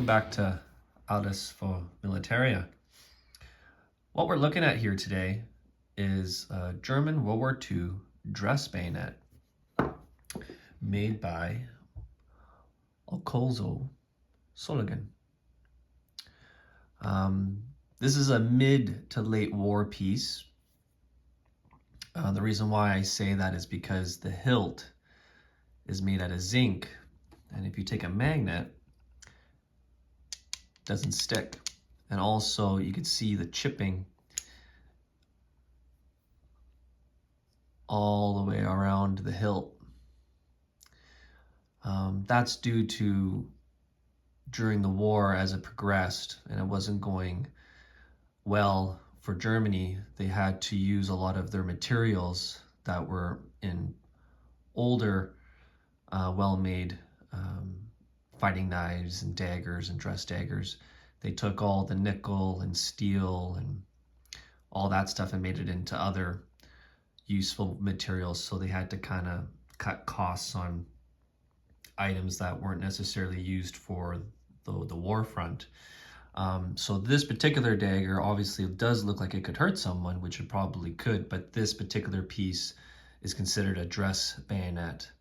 back to Alles für Militaria. What we're looking at here today is a German World War II dress bayonet made by Alcoso Solingen. This is a mid to late war piece. The reason why I say that is because the hilt is made out of zinc, and if you take a magnet, it doesn't stick. And also you can see the chipping all the way around the hilt. That's due to during the war, as it progressed and it wasn't going well for Germany, they had to use a lot of their materials that were in older, well-made fighting knives and daggers and dress daggers. They took all the nickel and steel and all that stuff and made it into other useful materials, so they had to kind of cut costs on items that weren't necessarily used for the war front. So this particular dagger obviously does look like it could hurt someone, which it probably could, but this particular piece is considered a dress bayonet.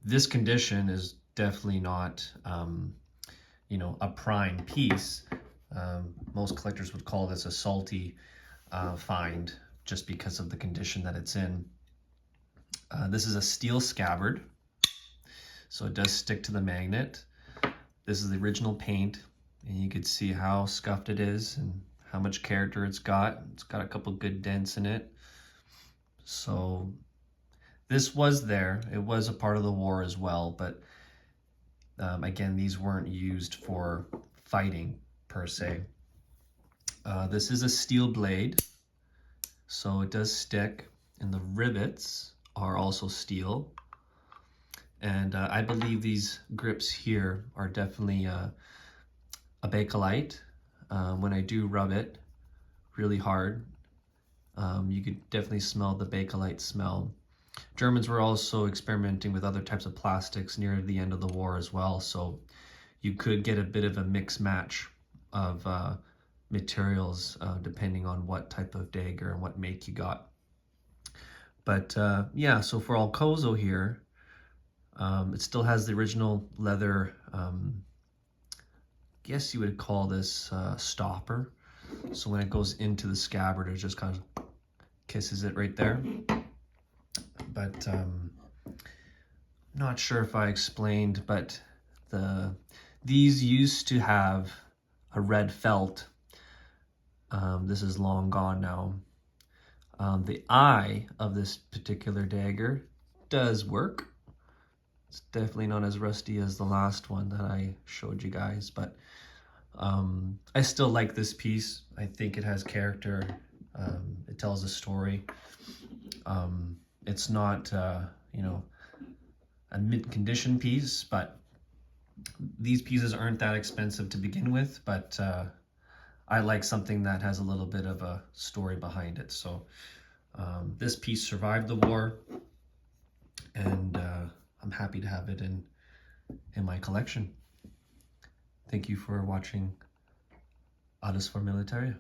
This condition is definitely not a prime piece. Most collectors would call this a salty find just because of the condition that it's in. This is a steel scabbard, so it does stick to the magnet. This is the original paint, and you could see how scuffed it is and how much character it's got. It's got a couple good dents in it. So this was there. It was a part of the war as well, but again, these weren't used for fighting per se. This is a steel blade, so it does stick, and the rivets are also steel. And I believe these grips here are definitely a Bakelite. When I do rub it really hard, you could definitely smell the Bakelite smell. Germans were also experimenting with other types of plastics near the end of the war as well, so you could get a bit of a mix match of materials depending on what type of dagger and what make you got. But yeah, so for Alcoso here, it still has the original leather, guess you would call this stopper. So when it goes into the scabbard, it just kind of kisses it right there. But not sure if I explained, but these used to have a red felt. This is long gone now. The eye of this particular dagger does work. It's definitely not as rusty as the last one that I showed you guys, but I still like this piece. I think it has character. It tells a story. It's not, a mid-condition piece, but these pieces aren't that expensive to begin with, but I like something that has a little bit of a story behind it. So this piece survived the war, and I'm happy to have it in my collection. Thank you for watching Alles für Militaria.